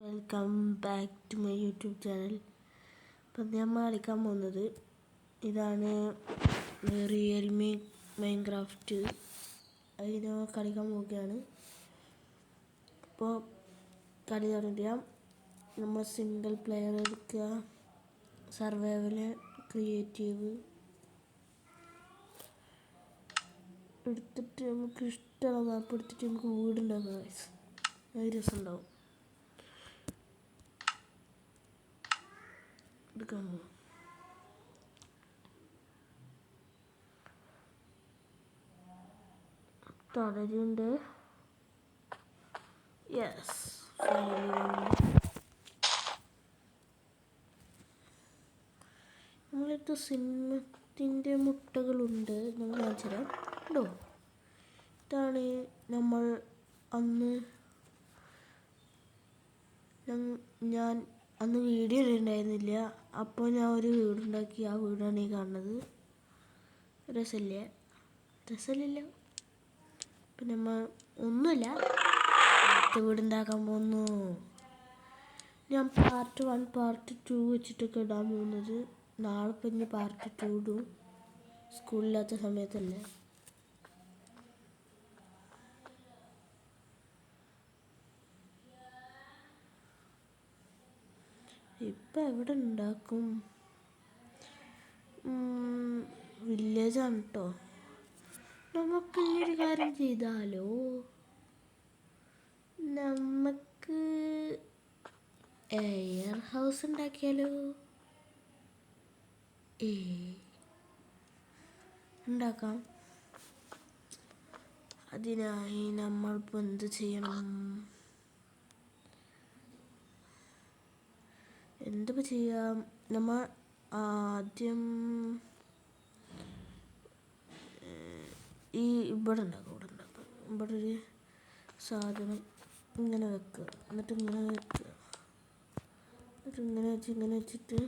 Welcome back to my YouTube channel. ഇപ്പം ഞാൻ കളിക്കാൻ പോകുന്നത് ഇതാണ്, റിയൽമി മൈൻക്രാഫ്റ്റ്. അതിന് കളിക്കാൻ പോവുകയാണ്. അപ്പോൾ കളി തുടങ്ങാം. നമ്മൾ സിംഗിൾ പ്ലെയർ എടുക്കുക, സർവൈവല്, ക്രിയേറ്റീവ് എടുത്തിട്ട് നമുക്ക് ഇഷ്ടമുള്ള മാപ്പ് എടുത്തിട്ട് നമുക്ക് വീടുണ്ടാക്കാം. അത് രസമുണ്ടാവും. എടുക്കാൻ പോകും. തടരുണ്ട്. യെസ്, നമ്മളടുത്ത് സിംഹത്തിൻ്റെ മുട്ടകളുണ്ട്. നമ്മൾ കാണിച്ചു തരാം. ഉണ്ടോ? ഇതാണ് നമ്മൾ അന്ന് ഞാൻ അന്ന് വീഡിയോ ഉണ്ടായിരുന്നില്ല. അപ്പോൾ ഞാൻ ഒരു വീടുണ്ടാക്കി. ആ വീടാണ് ഈ കാണുന്നത്. രസമില്ല. അപ്പം നമ്മൾ ഒന്നുമില്ല, അടുത്ത വീടുണ്ടാക്കാൻ പോകുന്നു. ഞാൻ പാർട്ട് 1 പാർട്ട് 2 വെച്ചിട്ടൊക്കെ ഇടാൻ പോകുന്നത്. നാളെ പിന്നെ പാർട്ട് 2 ഇടും, സ്കൂളില്ലാത്ത സമയത്തല്ലേ. ഇപ്പം എവിടെ ഉണ്ടാക്കും? വില്ലേജാണ് കേട്ടോ. നമുക്ക് ഈ ഒരു കാര്യം ചെയ്താലോ? നമുക്ക് എയർ ഹൗസ് ഉണ്ടാക്കിയാലോ? ഉണ്ടാക്കാം. അതിനായി നമ്മളിപ്പോൾ എന്ത് ചെയ്യണം? എന്തിപ്പോൾ ചെയ്യാം? നമ്മൾ ആദ്യം ഇവിടെ ഉണ്ടാക്കും. ഇവിടെ ഒരു സാധനം ഇങ്ങനെ വെക്കുക, എന്നിട്ട് ഇങ്ങനെ വെക്കുക, എന്നിട്ട് ഇങ്ങനെ വെച്ചിട്ട്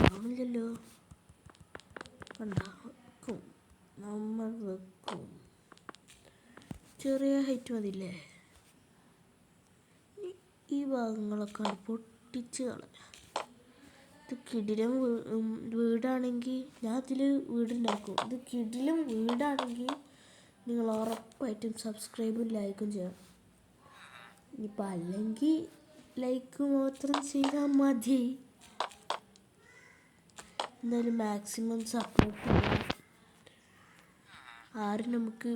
ആവില്ലല്ലോ. വെക്കും. നമ്മൾ വെക്കും. ചെറിയ ഹൈറ്റ് മതിയില്ലേ? ഈ ഭാഗങ്ങളൊക്കെ പൊട്ടിച്ച് കളയാം. ഇത് കിടിലം വീടാണെങ്കിൽ ഞാൻ അതിൽ വീടുണ്ടാക്കും. ഇത് കിടിലം വീടാണെങ്കിൽ നിങ്ങൾ ഉറപ്പായിട്ടും സബ്സ്ക്രൈബും ലൈക്കും ചെയ്യണം. ഇനിയിപ്പോൾ അല്ലെങ്കിൽ ലൈക്ക് മാത്രം ചെയ്താൽ മതി. എന്തായാലും മാക്സിമം സപ്പോർട്ട് ചെയ്യാം. ആരും നമുക്ക്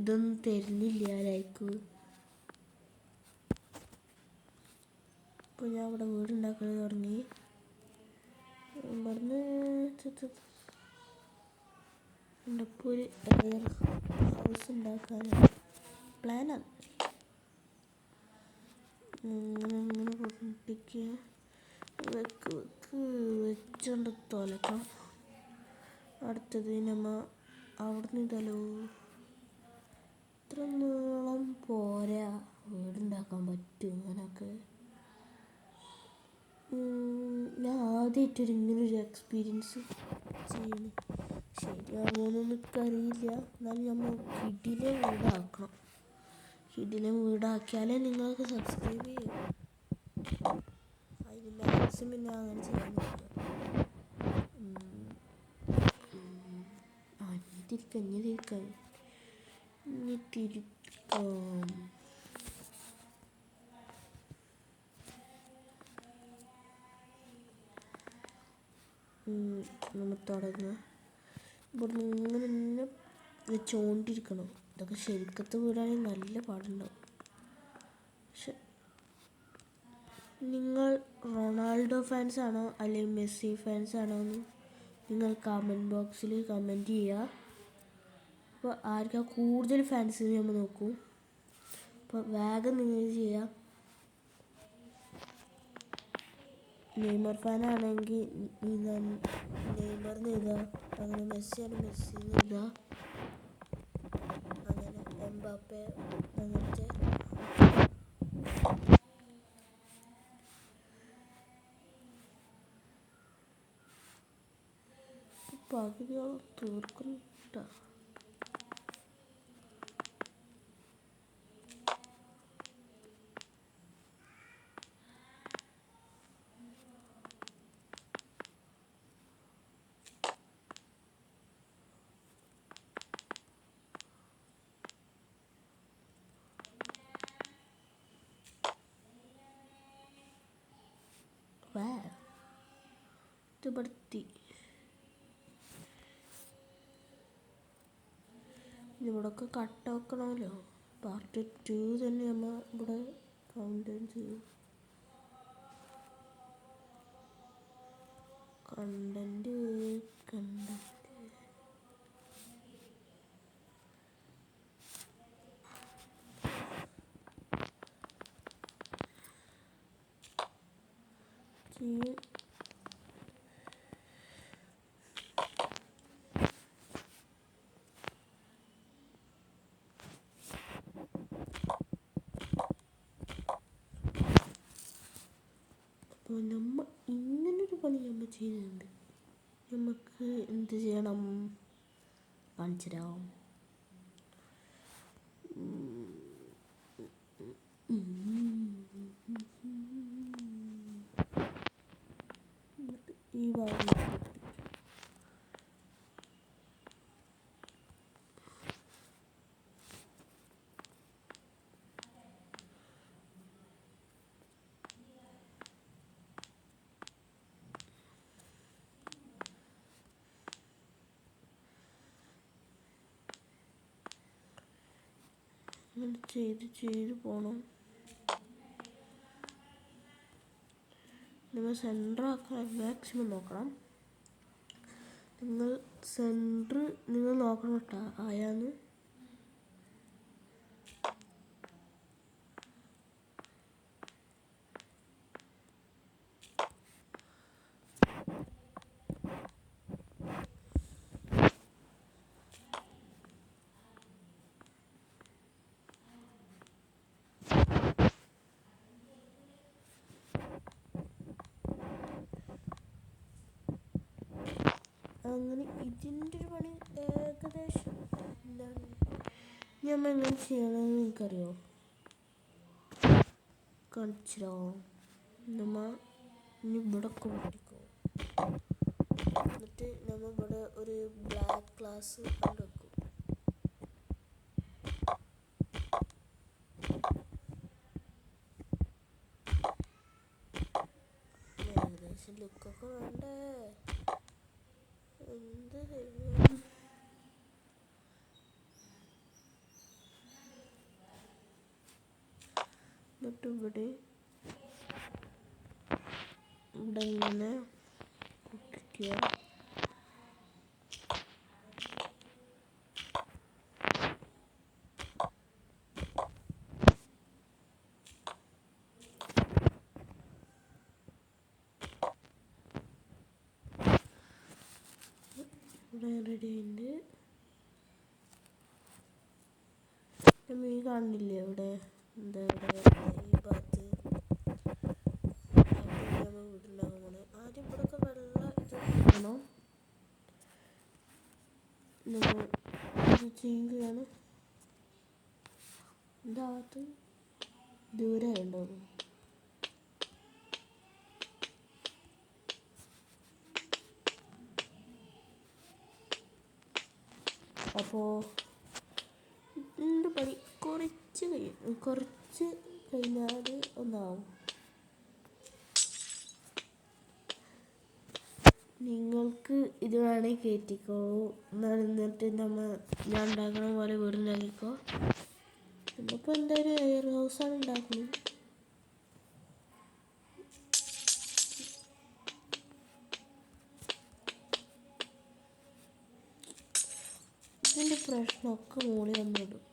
ഇതൊന്നും തരുന്നില്ല, ലൈക്ക്. ഇപ്പോൾ ഞാൻ ഇവിടെ വീടുണ്ടാക്കാൻ തുടങ്ങി. ഇവിടുന്ന് ഇപ്പോൾ ഒരു എയർ ഹൗസ് ഉണ്ടാക്കാൻ പ്ലാനാണ്. ഇങ്ങനെ പൊട്ടിക്കുക, വെച്ചുകൊണ്ട് തോലക്കാം. അടുത്തത് നമ്മൾ അവിടുന്ന് ഇതല്ലോ. ഇത്ര നീളം പോരാ, വീടുണ്ടാക്കാൻ പറ്റും അങ്ങനെയൊക്കെ. ഞാൻ ആദ്യമായിട്ടൊരു ഇങ്ങനൊരു എക്സ്പീരിയൻസ് ചെയ്യണം. ശരിയാകുമോയെന്നൊന്നും എനിക്കറിയില്ല. എന്നാലും നമ്മൾ കിടിലം വീടാക്കിയാലേ നിങ്ങൾക്ക് സബ്സ്ക്രൈബ് ചെയ്യും. അതിന് മാക്സിമം ഞാൻ അങ്ങനെ ചെയ്യാൻ പറ്റും. ഇനി തിരിക്കാം. നമ്മൾ തുടങ്ങുക. ഇവിടെ ഇങ്ങനെ വെച്ചുകൊണ്ടിരിക്കണം. ഇതൊക്കെ ശരിക്കത്തെ വീടാണെങ്കിൽ നല്ല പാടുണ്ടാവും. പക്ഷെ നിങ്ങൾ റൊണാൾഡോ ഫാൻസ് ആണോ അല്ലെങ്കിൽ മെസ്സി ഫാൻസ് ആണോ എന്ന് നിങ്ങൾ കമൻറ്റ് ബോക്സിൽ കമൻറ്റ് ചെയ്യുക. അപ്പോൾ ആർക്കാണ് കൂടുതൽ ഫാൻസ് നമ്മൾ നോക്കും. അപ്പോൾ വേഗം നിങ്ങൾ ചെയ്യുക. നെയ്മർ ഫാനാണെങ്കിൽ നെയ്മറിന് എഴുതുക, അങ്ങനെ മെസ്സിയാണ് മെസ്സിന്ന് എഴുതുക, അങ്ങനെ എംബാപ്പെ അങ്ങനത്തെ. പകുതിയോളം തീർക്കുന്നുണ്ട്. ഇവിടെത്തി. ഇവിടൊക്കെ കട്ട് വെക്കണമല്ലോ. പാർട്ട് 2 തന്നെ നമ്മൾ ഇവിടെ കൗണ്ട് ചെയ്യും. കണ്ടന്റ് ചെയ്യും. അപ്പോൾ നമ്മൾ ഇങ്ങനൊരു പണി നമ്മൾ ചെയ്യുന്നുണ്ട്. നമുക്ക് എന്ത് ചെയ്യണം കാണിച്ചുതരാം. ഈ ഭാഗം അങ്ങനെ ചെയ്ത് പോകണം. നിങ്ങൾ സെൻറ്റർ ആക്കാൻ മാക്സിമം നോക്കണം. നിങ്ങൾ സെൻറ്റർ നിങ്ങൾ നോക്കണം കേട്ടോ ആയാന്ന്. അങ്ങനെ ഇതിൻ്റെ ഒരു പണി ഏകദേശം എന്താണ് നമ്മൾ എങ്ങനെ ചെയ്യണമെന്ന് എനിക്കറിയോ കാണിച്ചോ. നമ്മൾ ഇനി ഇവിടെ കൊണ്ടിരിക്കും. എന്നിട്ട് നമ്മൾ ഇവിടെ ഒരു ബ്ലാക്ക് ഗ്ലാസ് കൊണ്ടുവെക്കും. ഏകദേശം ലുക്കൊക്കെ വേണ്ടേ? എന്ത് ചെയ്യും? എന്നിട്ട് ഇവിടെ ഇങ്ങനെ ഒട്ടിക്കുക. ഇവിടെ റെഡി ആയിട്ടുണ്ട്. മീൻ കാണുന്നില്ലേ ഇവിടെ? എന്താ ഇവിടെ ഈ ഭാഗത്ത് വീടുണ്ടാകാൻ പോണേ. ആദ്യം ഇവിടെയൊക്കെ വെള്ളം ഇടണം. ചെയ്യുകയാണ്. ഇതാകത്ത് ദൂരെ ഉണ്ടാകും. അപ്പോൾ ഇതിൻ്റെ പണി കുറച്ച് കഴിഞ്ഞാൽ ഒന്നാവും. നിങ്ങൾക്ക് ഇത് വേണമെങ്കിൽ കയറ്റിക്കോളൂ. എന്നിട്ട് ഞാൻ ഉണ്ടാക്കണ പോലെ വീടുണ്ടാക്കിക്കോ. നമ്മളിപ്പോൾ എന്തായാലും എയർ ഹൗസാണ് ഉണ്ടാക്കുന്നത്. ഇതിൻ്റെ പ്രശ്നമൊക്കെ മുകളിൽ വന്നിടും.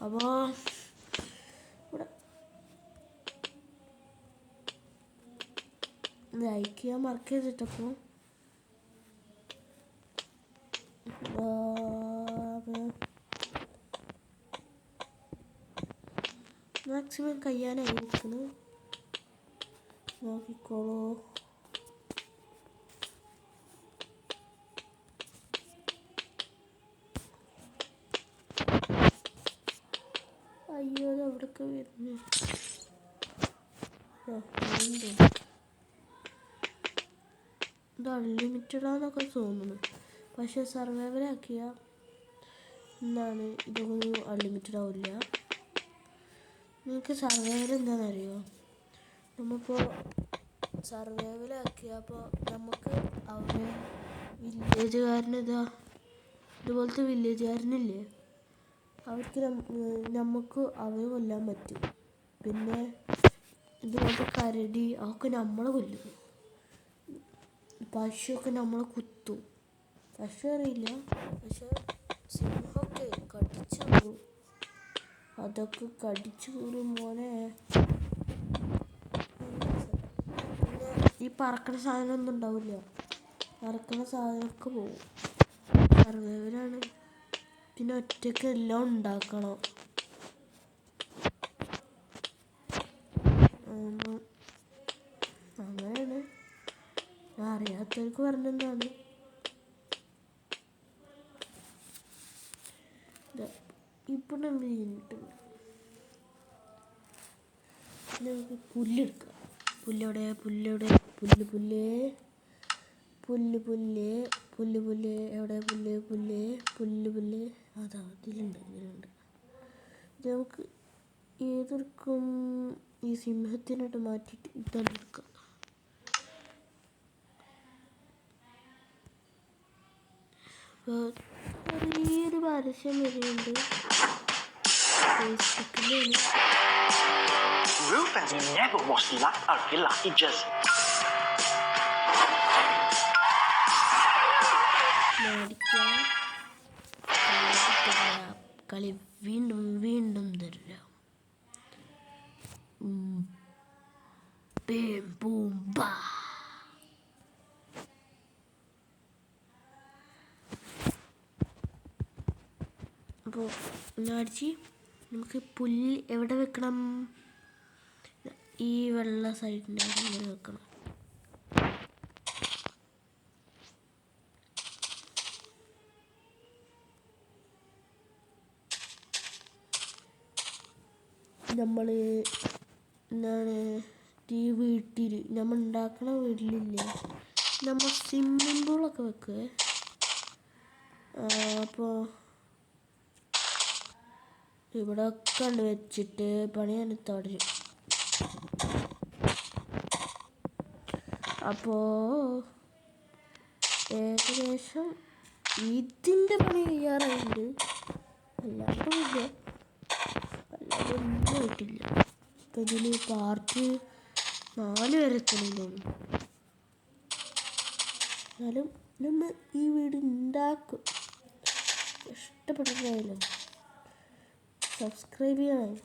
അപ്പോൾ ഇവിടെ ലൈക്ക് ചെയ്യാൻ മറക്കരുതപ്പോൾ. മാക്സിമം കഴിയാനായിരിക്കുന്നു. നോക്കിക്കോളൂ. അയ്യോ, അത് അവിടെയൊക്കെ വരുന്നു. ഇത് അൺലിമിറ്റഡാന്നൊക്കെ തോന്നുന്നു. പക്ഷെ സർവൈവലാക്കിയ എന്താണ് ഇതൊന്നും അൺലിമിറ്റഡ് ആവില്ല. നിങ്ങൾക്ക് സർവൈവൽ എന്താണെന്നറിയോ? നമ്മളിപ്പോൾ സർവൈവലാക്കിയപ്പോൾ നമുക്ക് അവരെ ഇതുപോലത്തെ വില്ലേജുകാരനില്ലേ, അവർക്ക് നമുക്ക് അവരെ കൊല്ലാൻ പറ്റും. പിന്നെ ഇതുപോലത്തെ കരടി അതൊക്കെ നമ്മളെ കൊല്ലും. പശുവൊക്കെ നമ്മളെ കുത്തും. പശു അറിയില്ല, പക്ഷെ സിംഹമൊക്കെ കടിച്ചു കീറും. അതൊക്കെ കടിച്ചു കീറും മോനെ. പിന്നെ ഈ പറക്കണ സാധനമൊന്നും ഉണ്ടാവില്ല, പറക്കണ സാധനമൊക്കെ പോകും. സർവൈവലാണ്. പിന്നെ ഒറ്റയ്ക്ക് എല്ലാം ഉണ്ടാക്കണം. അങ്ങനെയാണ്. അറിയാത്തവർക്ക് പറഞ്ഞെന്താണ്. ഇപ്പോൾ നമ്മൾ കഴിഞ്ഞിട്ടുണ്ട്. നമുക്ക് പുല്ലെടുക്കാം. പുല്ലെവിടെ? പുല്ല് എവിടെ? പുല്ല് അതാ ഇതിലുണ്ട്. ഇത് നമുക്ക് ഏതൊരുക്കും ഈ സിംഹത്തിനോട്ട് മാറ്റിയിട്ട് ഇതാണ് എടുക്കാം. ചെറിയൊരു പരസ്യം വരുന്നുണ്ട് ഫേസ്ബുക്കിലാണ്. Rufus never was lucky just. കളി വീണ്ടും തരാം. അപ്പോൾ അടിച്ച് നമുക്ക് പുല്ല് എവിടെ വെക്കണം? ഈ വെള്ള സൈഡിൻ്റെ അങ്ങനെ വെക്കണം. നമ്മൾ എന്താണ് ഈ വീട്ടിൽ നമ്മൾ ഉണ്ടാക്കണ വീട്ടിലില്ലേ, നമ്മൾ സ്വിമ്മിംഗ് പൂളൊക്കെ വെക്കുക. അപ്പോൾ ഇവിടെ ഒക്കെ കണ്ട് വെച്ചിട്ട് പണിയാണ് തുടരും. അപ്പോൾ ഏകദേശം ഇതിൻ്റെ പണി ചെയ്യാറുണ്ട്. അല്ലാതെ ഒന്നും ആയിട്ടില്ല. ഇപ്പം ഇതിന് പാർട്ട് 4 വരെ എത്തണമെന്ന്. എന്നാലും നമ്മൾ ഈ വീട് ഉണ്ടാക്കും. ഇഷ്ടപ്പെട്ടിട്ടായാലും സബ്സ്ക്രൈബ് ചെയ്യണം.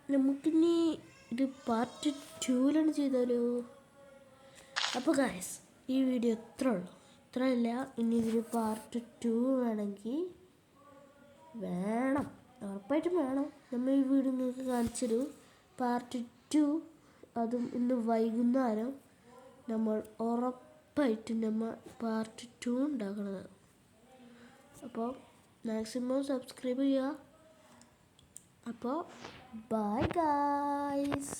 നമുക്കിനി ഇത് പാർട്ട് 2 ചെയ്താലോ? അപ്പോൾ ഗായ്സ്, ഈ വീഡിയോ ഇത്രയല്ല. ഇനി ഇതിന് പാർട്ട് 2 വേണമെങ്കിൽ വേണം, ഉറപ്പായിട്ടും വേണം. നമ്മൾ ഈ വീഡിയോ നിങ്ങൾക്ക് കാണിച്ചൊരു പാർട്ട് 2, അതും ഇന്ന് വൈകുന്നേരം നമ്മൾ ഉറപ്പായിട്ടും പാർട്ട് 2 ഉണ്ടാക്കണത്. അപ്പോൾ മാക്സിമം സബ്സ്ക്രൈബ് ചെയ്യുക. അപ്പോൾ ബൈ ഗായ്സ്.